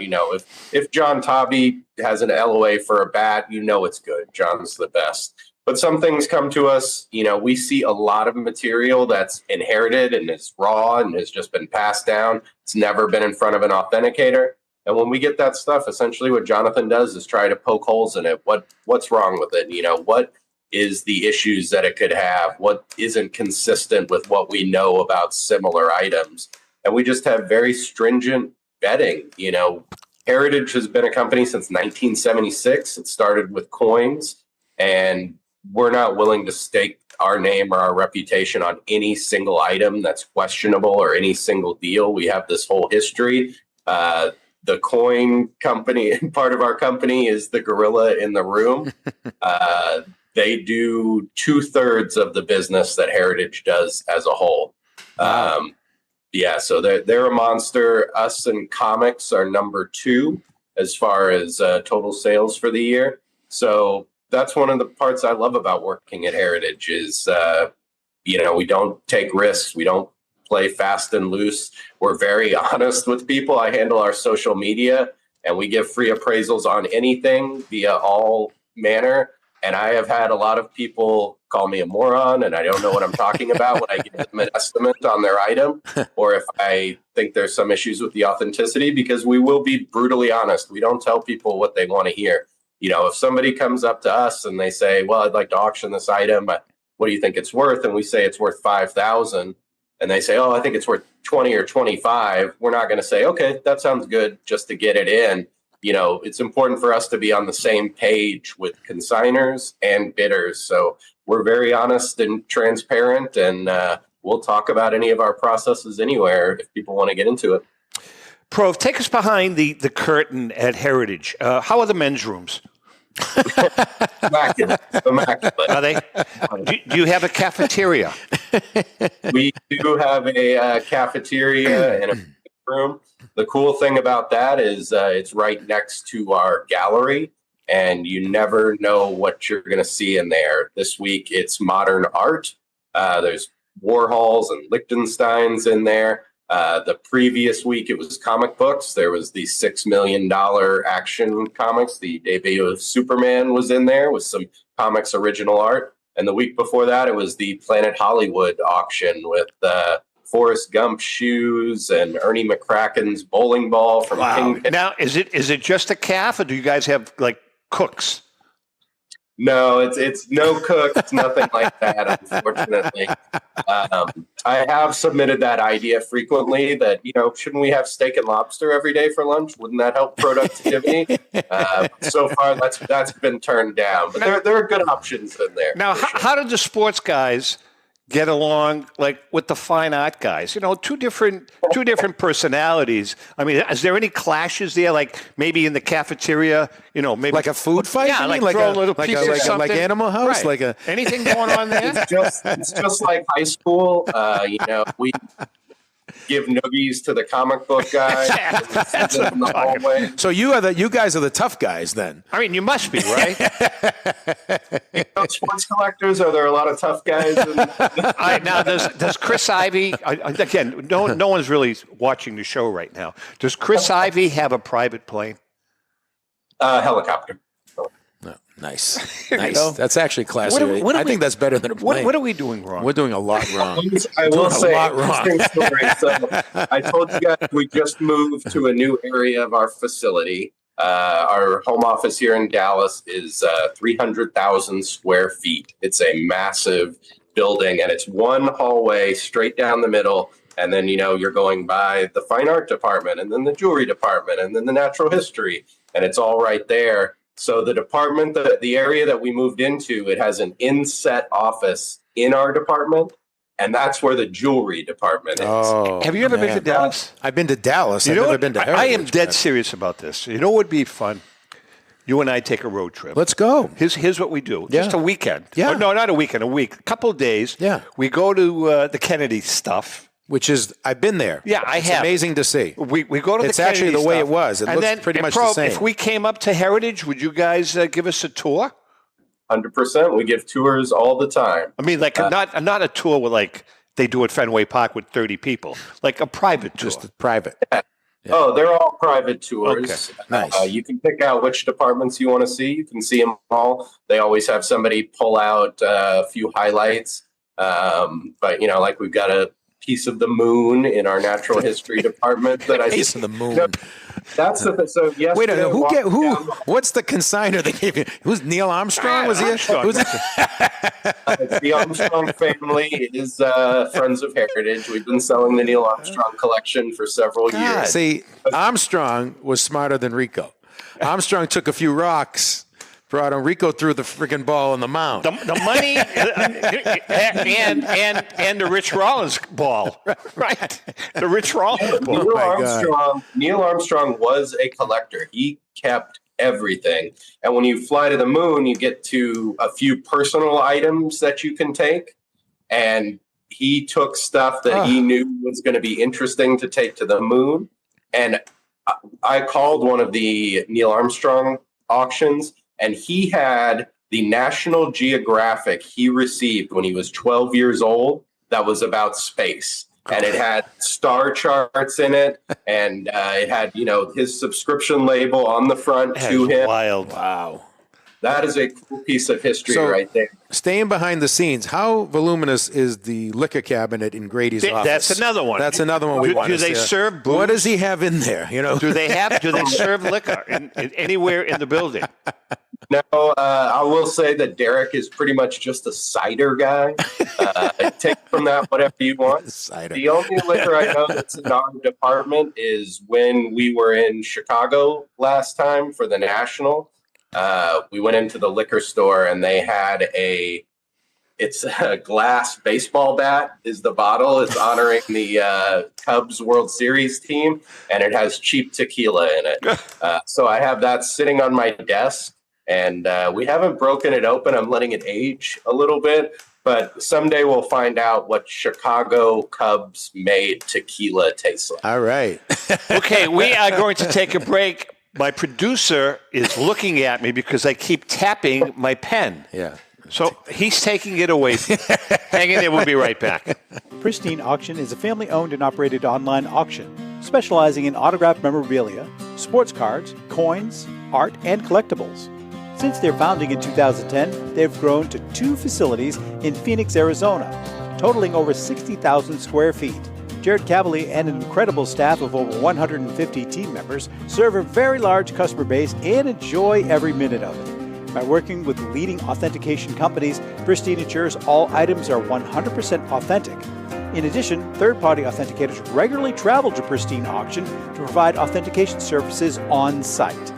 If John Tobby has an LOA for a bat, it's good. John's the best. But some things come to us, we see a lot of material that's inherited and is raw and has just been passed down. It's never been in front of an authenticator. And when we get that stuff, essentially what Jonathan does is try to poke holes in it. What's wrong with it? What is the issues that it could have? What isn't consistent with what we know about similar items? And we just have very stringent vetting. Heritage has been a company since 1976. It started with coins, and we're not willing to stake our name or our reputation on any single item that's questionable or any single deal. We have this whole history. The coin company, part of our company, is the gorilla in the room. They do 2/3 of the business that Heritage does as a whole. So they're a monster. Us and comics are number 2 as far as total sales for the year. So that's one of the parts I love about working at Heritage is, we don't take risks. We don't play fast and loose. We're very honest with people. I handle our social media, and we give free appraisals on anything via all manner. And I have had a lot of people call me a moron, and I don't know what I'm talking about when I give them an estimate on their item, or if I think there's some issues with the authenticity, because we will be brutally honest. We don't tell people what they want to hear. If somebody comes up to us and they say, well, I'd like to auction this item, but what do you think it's worth? And we say it's worth $5,000. And they say, oh, I think it's worth 20 or 25. We're not going to say, okay, that sounds good, just to get it in. It's important for us to be on the same page with consigners and bidders. So we're very honest and transparent, and we'll talk about any of our processes anywhere if people want to get into it. Prov, take us behind the curtain at Heritage. How are the men's rooms? Immaculate. Are they? Do you have a cafeteria? We do have a cafeteria and a room. The cool thing about that is it's right next to our gallery, and you never know what you're going to see in there. This week, it's modern art. There's Warhols and Lichtensteins in there. The previous week, it was comic books. There was the $6 million action comics. The debut of Superman was in there with some comics original art. And the week before that, it was the Planet Hollywood auction with Forrest Gump shoes and Ernie McCracken's bowling ball from Kingpin. Now, is it just a calf, or do you guys have cooks? No, it's no cook. It's nothing like that, unfortunately. I have submitted that idea frequently that, shouldn't we have steak and lobster every day for lunch? Wouldn't that help productivity? So far, that's been turned down. But there are good options in there. Now, how did the sports guys get along with the fine art guys? Two different personalities. I mean, is there any clashes there? Maybe in the cafeteria, maybe like a food fight? Yeah, throw a little piece of something. Like Animal House, right. Anything going on there? It's just like high school. We give noogies to the comic book guy. That's what I'm talking about. So you guys are the tough guys then. I mean, you must be, right? Sports collectors, are there a lot of tough guys? Now, does Chris Ivy, again, no one's really watching the show right now. Does Chris Ivy have a private plane? Helicopter. No. Nice. That's actually classy. I think that's better than a plane. What are we doing wrong? We're doing a lot wrong. I will say, interesting story. So I told you guys we just moved to a new area of our facility. Our home office here in Dallas is 300,000 square feet. It's a massive building, and it's one hallway straight down the middle. And then, you're going by the fine art department, and then the jewelry department, and then the natural history. And it's all right there. So the area that we moved into, it has an inset office in our department, and that's where the jewelry department is. Oh, have you ever been to Dallas? I've been to Dallas. I've never been to Heritage. I am dead serious about this. You know what would be fun? You and I take a road trip. Let's go. Here's what we do. Yeah. Just a weekend. Yeah. Oh, no, not a weekend, a week. A couple of days. Yeah. We go to the Kennedy stuff. Which is, I've been there. Yeah, I have. It's amazing to see. We go to it's the Kennedy actually the way stuff. it was. It looks pretty much the same. If we came up to Heritage, would you guys give us a tour? 100%. We give tours all the time. I mean, like not a tour with like they do at Fenway Park with 30 people, like a private tour. Just private. Yeah. Yeah. Oh, they're all private tours. Okay. Nice. You can pick out which departments you want to see. You can see them all. They always have somebody pull out a few highlights. But, like we've got a piece of the moon in our natural history department that I piece of the moon. That's the thing. So yes. Wait a minute. What's the consignor they gave you? Who's Neil Armstrong? Was he? It's the Armstrong family. It is Friends of Heritage. We've been selling the Neil Armstrong collection for several years. See, Armstrong was smarter than Rico. Armstrong took a few rocks. Brought Rico through the freaking ball on the mound. The money and the Rich Rollins ball, right? The Rich Rollins ball. Neil Armstrong was a collector. He kept everything. And when you fly to the moon, you get to a few personal items that you can take. And he took stuff that he knew was going to be interesting to take to the moon. And I called one of the Neil Armstrong auctions. And he had the National Geographic he received when he was 12 years old that was about space. And it had star charts in it. And it had, his subscription label on the front to him. Wild. Wow. That is a cool piece of history right there. Staying behind the scenes, how voluminous is the liquor cabinet in Grady's office? That's another one. That's another one we want to see. Do they serve booze? What does he have in there? Do they serve liquor anywhere in the building? No, I will say that Derek is pretty much just a cider guy. Take from that whatever you want. Cider. The only liquor I know that's in our department is when we were in Chicago last time for the National. We went into the liquor store and they had it's a glass baseball bat is the bottle. It's honoring the Cubs World Series team, and it has cheap tequila in it. So I have that sitting on my desk, and we haven't broken it open. I'm letting it age a little bit, but someday we'll find out what Chicago Cubs made tequila tastes like. All right. Okay, we are going to take a break. My producer is looking at me because I keep tapping my pen. Yeah. So he's taking it away. Hang in there. We'll be right back. Pristine Auction is a family-owned and operated online auction specializing in autographed memorabilia, sports cards, coins, art, and collectibles. Since their founding in 2010, they've grown to 2 facilities in Phoenix, Arizona, totaling over 60,000 square feet. Jared Cavalier and an incredible staff of over 150 team members serve a very large customer base and enjoy every minute of it. By working with leading authentication companies, Pristine ensures all items are 100% authentic. In addition, third-party authenticators regularly travel to Pristine Auction to provide authentication services on site.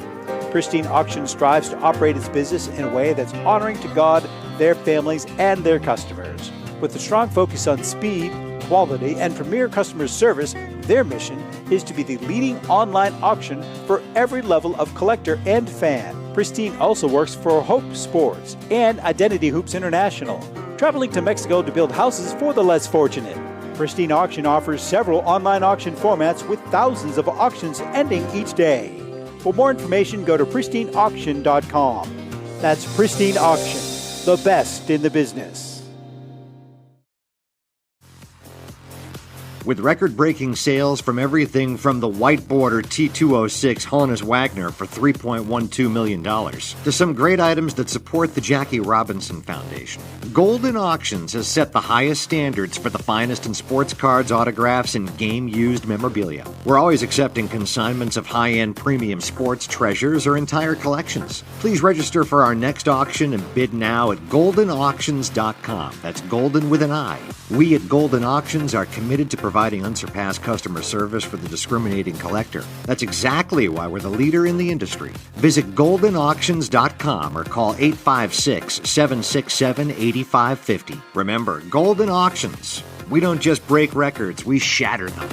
Pristine Auction strives to operate its business in a way that's honoring to God, their families, and their customers. With a strong focus on speed, quality, and premier customer service, their mission is to be the leading online auction for every level of collector and fan. Pristine also works for Hope Sports and Identity Hoops International, traveling to Mexico to build houses for the less fortunate. Pristine Auction offers several online auction formats with thousands of auctions ending each day. For more information, go to pristineauction.com. That's Pristine Auction, the best in the business. With record-breaking sales from everything from the white border T206 Honus Wagner for $3.12 million to some great items that support the Jackie Robinson Foundation, Golden Auctions has set the highest standards for the finest in sports cards, autographs, and game-used memorabilia. We're always accepting consignments of high-end premium sports treasures or entire collections. Please register for our next auction and bid now at goldenauctions.com. That's golden with an I. We at Golden Auctions are committed to providing providing unsurpassed customer service for the discriminating collector. That's exactly why we're the leader in the industry. Visit goldenauctions.com or call 856-767-8550. Remember, Golden Auctions. We don't just break records, we shatter them.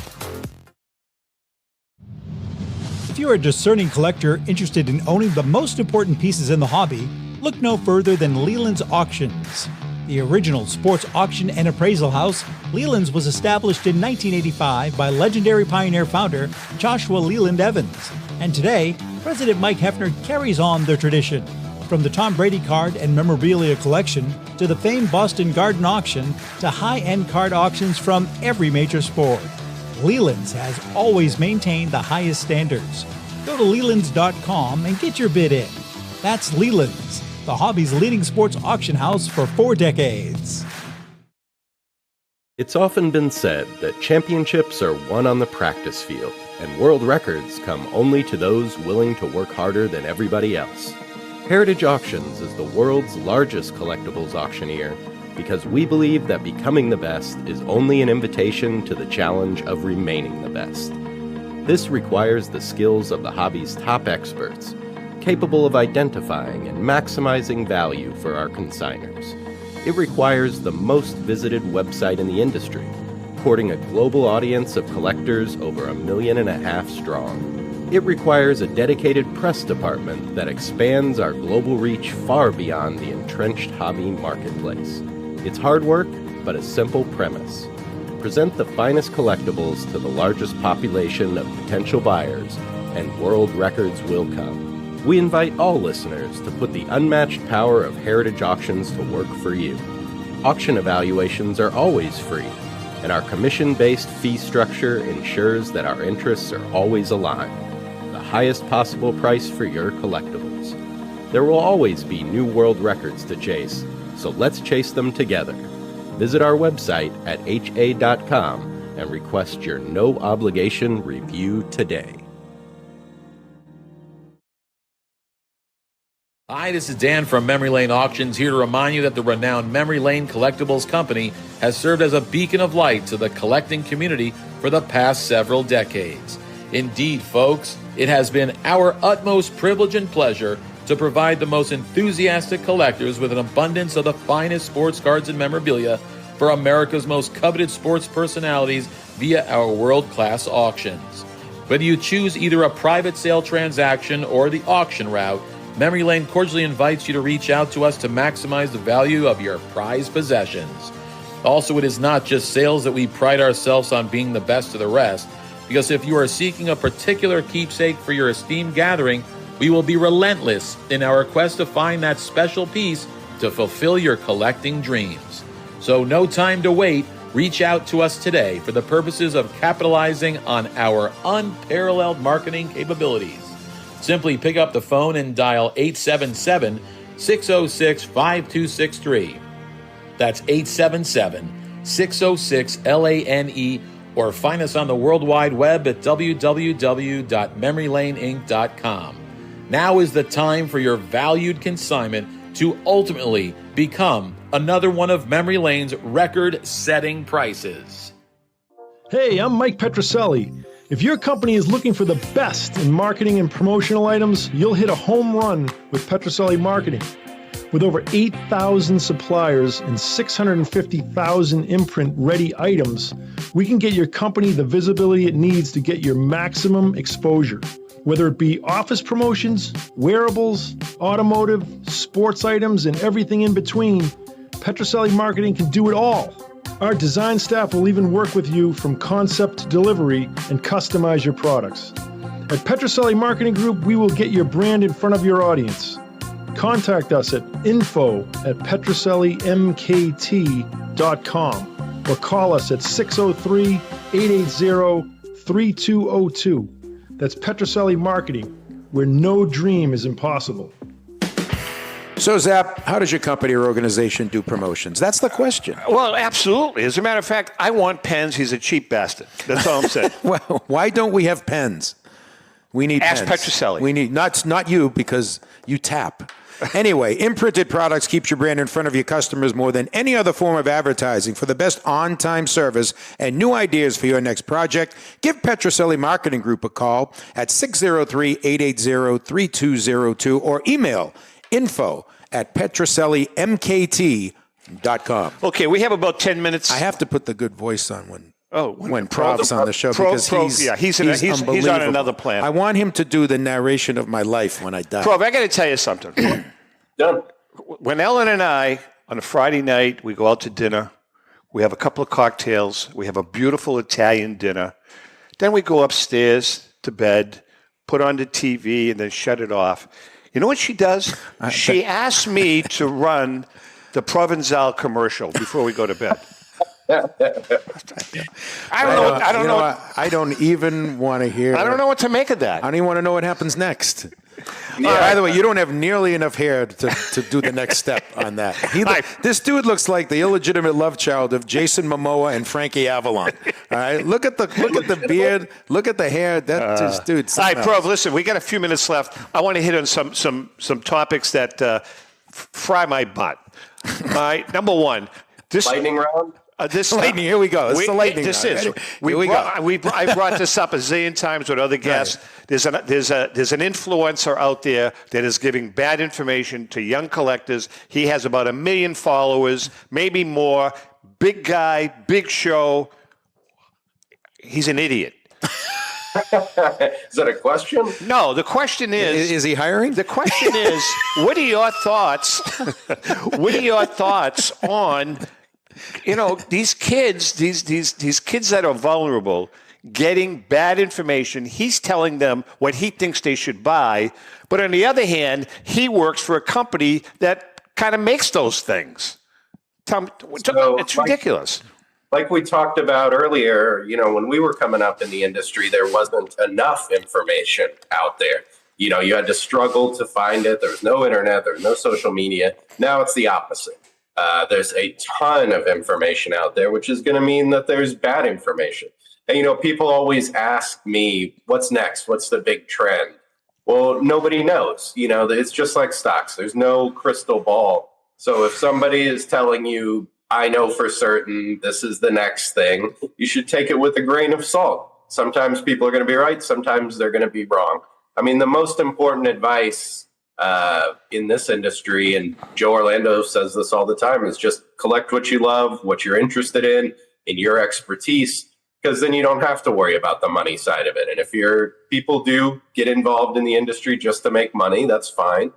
If you're a discerning collector interested in owning the most important pieces in the hobby, look no further than Leland's Auctions. The original sports auction and appraisal house, Leland's was established in 1985 by legendary Pioneer founder Joshua Leland Evans. And today, President Mike Hefner carries on the tradition. From the Tom Brady card and memorabilia collection to the famed Boston Garden Auction to high-end card auctions from every major sport, Leland's has always maintained the highest standards. Go to Lelands.com and get your bid in. That's Leland's, the hobby's leading sports auction house for 4 decades. It's often been said that championships are won on the practice field, and world records come only to those willing to work harder than everybody else. Heritage Auctions is the world's largest collectibles auctioneer because we believe that becoming the best is only an invitation to the challenge of remaining the best. This requires the skills of the hobby's top experts, capable of identifying and maximizing value for our consigners. It requires the most visited website in the industry, courting a global audience of collectors over 1.5 million strong. It requires a dedicated press department that expands our global reach far beyond the entrenched hobby marketplace. It's hard work, but a simple premise. Present the finest collectibles to the largest population of potential buyers, and world records will come. We invite all listeners to put the unmatched power of Heritage Auctions to work for you. Auction evaluations are always free, and our commission-based fee structure ensures that our interests are always aligned. The highest possible price for your collectibles. There will always be new world records to chase, so let's chase them together. Visit our website at ha.com and request your no-obligation review today. Hi, this is Dan from Memory Lane Auctions, here to remind you that the renowned Memory Lane Collectibles Company has served as a beacon of light to the collecting community for the past several decades. Indeed, folks, it has been our utmost privilege and pleasure to provide the most enthusiastic collectors with an abundance of the finest sports cards and memorabilia for America's most coveted sports personalities via our world-class auctions. Whether you choose either a private sale transaction or the auction route, Memory Lane cordially invites you to reach out to us to maximize the value of your prized possessions. Also, it is not just sales that we pride ourselves on being the best of the rest, because if you are seeking a particular keepsake for your esteemed gathering, we will be relentless in our quest to find that special piece to fulfill your collecting dreams. So no time to wait. Reach out to us today for the purposes of capitalizing on our unparalleled marketing capabilities. Simply pick up the phone and dial 877-606-5263. That's 877-606-LANE, or find us on the World Wide Web at www.memorylaneinc.com. Now is the time for your valued consignment to ultimately become another one of Memory Lane's record-setting prices. Hey, I'm Mike Petroselli. If your company is looking for the best in marketing and promotional items, you'll hit a home run with Petroselli Marketing. With over 8,000 suppliers and 650,000 imprint-ready items, we can get your company the visibility it needs to get your maximum exposure. Whether it be office promotions, wearables, automotive, sports items, and everything in between, Petroselli Marketing can do it all. Our design staff will even work with you from concept to delivery and customize your products. At Petroselli Marketing Group, we will get your brand in front of your audience. Contact us at info@petrosellimkt.com or call us at 603-880-3202. That's Petroselli Marketing, where no dream is impossible. So, Zap, how does your company or organization do promotions? That's the question. Well, absolutely. As a matter of fact, I want pens. He's a cheap bastard. That's all I'm saying. Well, why don't we have pens? We need Ask pens. Petroselli. We need not you, because you tap. Anyway, imprinted products keeps your brand in front of your customers more than any other form of advertising. For the best on-time service and new ideas for your next project, give Petroselli Marketing Group a call at 603-880-3202 or email info@petrosellimkt.com. Okay, we have about 10 minutes. I have to put the good voice on when Prov's Prov's on the show because he's on another planet. I want him to do the narration of my life when I die. Prov, I got to tell you something. Done. When Ellen and I, on a Friday night, we go out to dinner, we have a couple of cocktails, we have a beautiful Italian dinner, then we go upstairs to bed, put on the TV, and then shut it off. You know what she does? She asks me to run the Provenzale commercial before we go to bed. I don't know. I don't even want to hear. I don't know what to make of that. I don't even want to know what happens next. By the way, you don't have nearly enough hair to do the next step on that. This dude looks like the illegitimate love child of Jason Momoa and Frankie Avalon. All right, look at the beard, look at the hair. That just, dude. All right, Prov, listen, we got a few minutes left. I want to hit on some topics that fry my butt. All right, number one, this lightning round. Lightning, here we go. It's the lightning round. I brought this up a zillion times with other guests. Right. There's an influencer out there that is giving bad information to young collectors. He has about 1 million followers, maybe more. Big guy, big show. He's an idiot. Is that a question? No, the question is he hiring? The question is, what are your thoughts? What are your thoughts on these kids, these kids that are vulnerable, getting bad information? He's telling them what he thinks they should buy, but on the other hand, he works for a company that kind of makes those things. It's ridiculous. Like we talked about earlier, when we were coming up in the industry, there wasn't enough information out there. You had to struggle to find it. There was no internet. There was no social media. Now it's the opposite. There's a ton of information out there, which is going to mean that there's bad information. And, people always ask me, what's next? What's the big trend? Well, nobody knows. It's just like stocks. There's no crystal ball. So if somebody is telling you, I know for certain this is the next thing, you should take it with a grain of salt. Sometimes people are going to be right. Sometimes they're going to be wrong. I mean, the most important advice in this industry, and Joe Orlando says this all the time, is just collect what you love, what you're interested in your expertise, because then you don't have to worry about the money side of it. And if people do get involved in the industry just to make money, that's fine.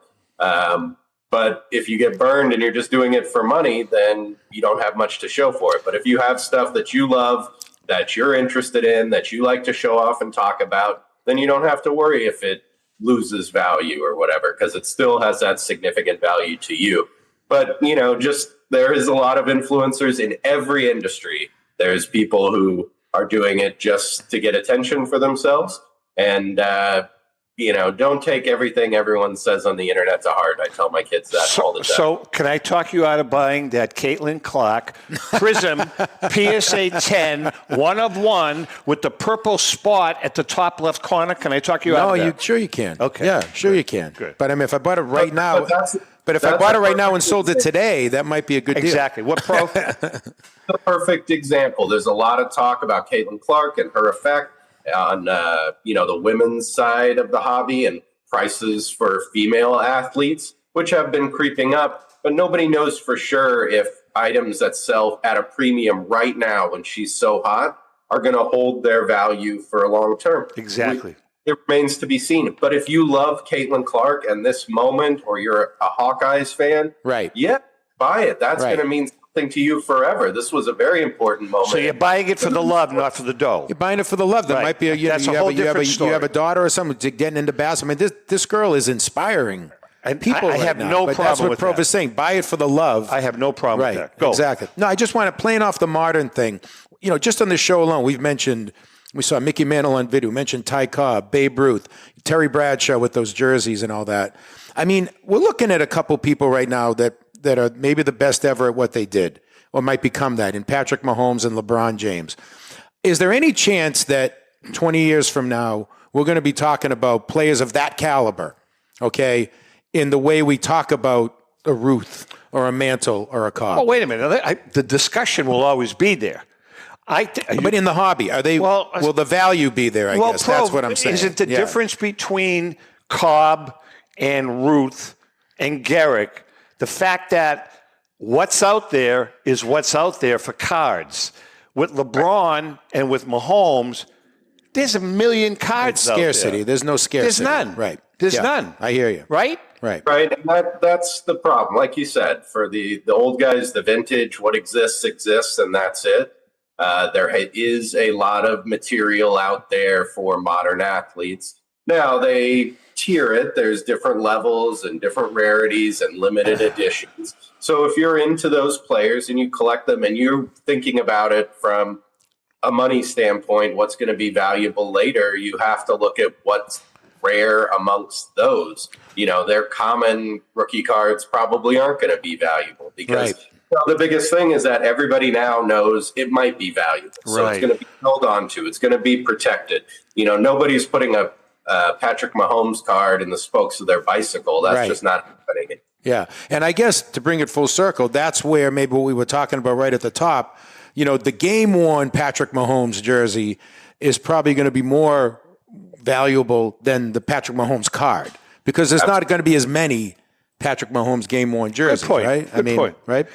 But if you get burned and you're just doing it for money, then you don't have much to show for it. But if you have stuff that you love, that you're interested in, that you like to show off and talk about, then you don't have to worry if it loses value or whatever, because it still has that significant value to you. But, there is a lot of influencers in every industry. There's people who are doing it just to get attention for themselves. And, don't take everything everyone says on the internet to heart. I tell my kids that all the time. So can I talk you out of buying that Caitlin Clark Prism PSA 10 1 of 1 with the purple spot at the top left corner? Can I talk you out of that? Sure you can. Okay. Yeah, sure you can. Good. But I mean, if I bought it right now, but if I bought it right now and sold it today, that might be a good deal. Exactly. What Pro? The perfect example. There's a lot of talk about Caitlin Clark and her effect on the women's side of the hobby and prices for female athletes, which have been creeping up, but nobody knows for sure if items that sell at a premium right now when she's so hot are going to hold their value for a long term. Exactly. It remains to be seen. But if you love Caitlin Clark and this moment, or you're a Hawkeyes fan, right? Yeah, buy it. That's going to mean something to you forever. This was a very important moment. So you're buying it for the love, not for the dough. You're buying it for the love. There might be you have a daughter or someone getting into basketball. I mean, this girl is inspiring. And people I have now, no but problem that's what with Prov is saying. Buy it for the love. I have no problem with that. Go. Exactly. No, I just want to, playing off the modern thing. Just on the show alone, we saw Mickey Mantle on video, mentioned Ty Cobb, Babe Ruth, Terry Bradshaw with those jerseys and all that. I mean, we're looking at a couple people right now that are maybe the best ever at what they did, or might become that, in Patrick Mahomes and LeBron James. Is there any chance that 20 years from now, we're going to be talking about players of that caliber, okay? in the way we talk about a Ruth or a Mantle or a Cobb. Oh, wait a minute. The discussion will always be there. But in the hobby, are they? Will the value be there? I guess that's what I'm saying. Is it the difference between Cobb and Ruth and Garrick? The fact that what's out there is what's out there for cards. With LeBron and with Mahomes, there's a million cards out there. Scarcity. There's no scarcity. There's none. Right. There's none. I hear you. Right? Right. Right. And that's the problem. Like you said, for the old guys, the vintage, what exists, and that's it. There is a lot of material out there for modern athletes. Now, they tier it. There's different levels and different rarities and limited editions. So if you're into those players and you collect them and you're thinking about it from a money standpoint, what's going to be valuable later, you have to look at what's rare amongst those. Their common rookie cards probably aren't going to be valuable because the biggest thing is that everybody now knows it might be valuable. So it's going to be held on to. It's going to be protected. Nobody's putting a Patrick Mahomes card in the spokes of their bicycle. That's just not happening. Yeah. And I guess to bring it full circle, that's where maybe what we were talking about right at the top, the game-worn Patrick Mahomes jersey is probably going to be more valuable than the Patrick Mahomes card because there's not going to be as many Patrick Mahomes game-worn jerseys, right? Good point. Right?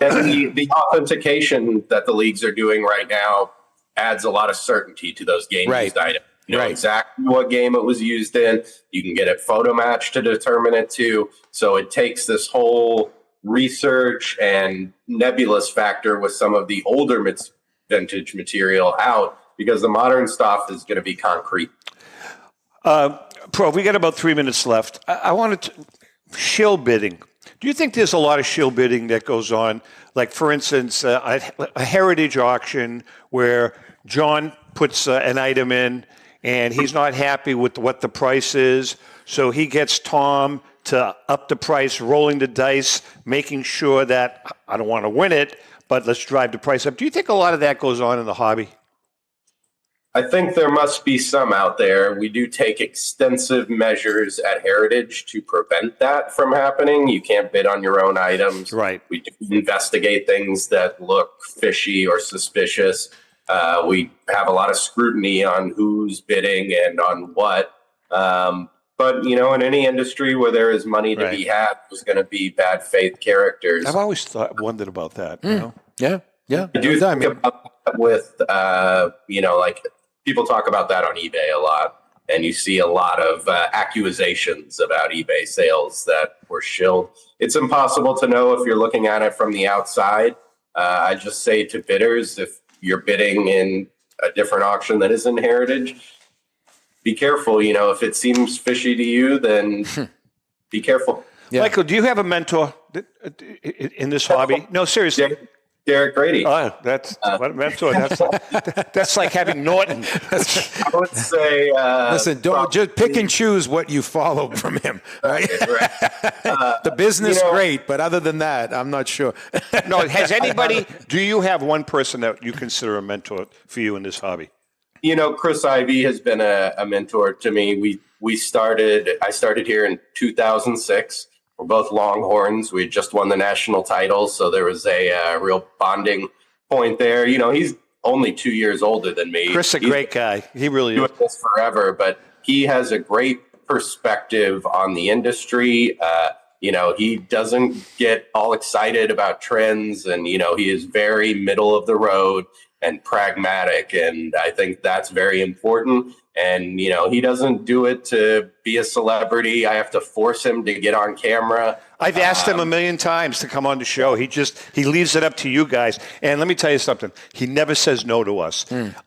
And the authentication that the leagues are doing right now adds a lot of certainty to those game-used items. You know exactly what game it was used in. You can get it photo matched to determine it too. So it takes this whole research and nebulous factor with some of the older vintage material out because the modern stuff is going to be concrete. Pro, we got about 3 minutes left. I wanted to shill bidding. Do you think there's a lot of shill bidding that goes on? Like, for instance, a heritage auction where John puts an item in and he's not happy with what the price is, so he gets Tom to up the price, rolling the dice, making sure that I don't want to win it, but let's drive the price up. Do you think a lot of that goes on in the hobby? I think there must be some out there. We do take extensive measures at Heritage to prevent that from happening. You can't bid on your own items. Right. We do investigate things that look fishy or suspicious. We have a lot of scrutiny on who's bidding and on what. But, in any industry where there is money to be had, there's going to be bad faith characters. I've always wondered about that. Yeah. I do think about that with, like people talk about that on eBay a lot. And you see a lot of accusations about eBay sales that were shilled. It's impossible to know if you're looking at it from the outside. I just say to bidders, if you're bidding in a different auction that isn't Heritage, be careful. If it seems fishy to you, then be careful. Yeah. Michael, do you have a mentor in this hobby? No, seriously. Derek Grady. Oh, that's what a mentor. That's like having Norton. I would say. Listen, don't just pick and choose what you follow from him. Right? The business, great, but other than that, I'm not sure. No, has anybody? Do you have one person that you consider a mentor for you in this hobby? Chris Ivey has been a mentor to me. I started here in 2006. We're both Longhorns. We had just won the national title, so there was a real bonding point there. He's only 2 years older than me. Chris, a great guy. He really is. Doing this forever, but he has a great perspective on the industry. He doesn't get all excited about trends, and he is very middle of the road and pragmatic, and I think that's very important. And he doesn't do it to be a celebrity. I have to force him to get on camera. I've asked him a million times to come on the show. He leaves it up to you guys. And let me tell you something. He never says no to us.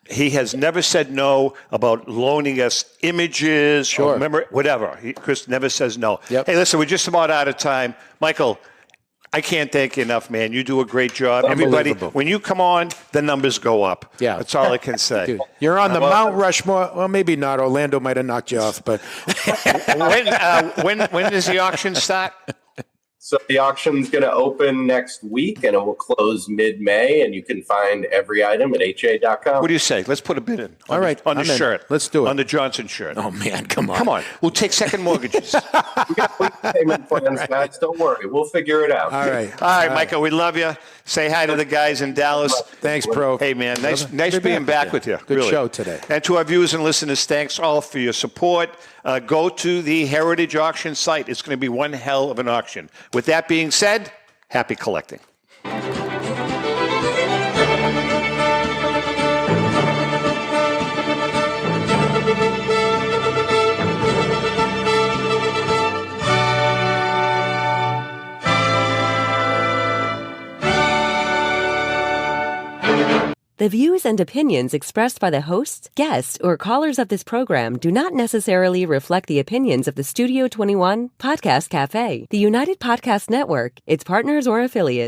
He has never said no about loaning us images, or whatever. Chris never says no. Yep. Hey, listen, we're just about out of time. Michael, I can't thank you enough, man. You do a great job. Everybody, when you come on, the numbers go up. Yeah. That's all I can say. Dude, you're on the Mount Rushmore. Well, maybe not. Orlando might have knocked you off, but when does the auction start? So the auction's going to open next week, and it will close mid-May, and you can find every item at ha.com. What do you say? Let's put a bid in. All right. On the shirt. Let's do it. On the Johnson shirt. Oh, man, come on. Come on. We'll take second mortgages. We got payment plans, guys. Don't worry. We'll figure it out. All right. All right, Michael, we love you. Say hi to the guys in Dallas. Thanks, Pro. Hey, man, nice being back with you. Good really. show today. And to our viewers and listeners, thanks all for your support. Go to the Heritage Auction site. It's going to be one hell of an auction. With that being said, happy collecting. The views and opinions expressed by the hosts, guests, or callers of this program do not necessarily reflect the opinions of the Studio 21 Podcast Cafe, the United Podcast Network, its partners, or affiliates.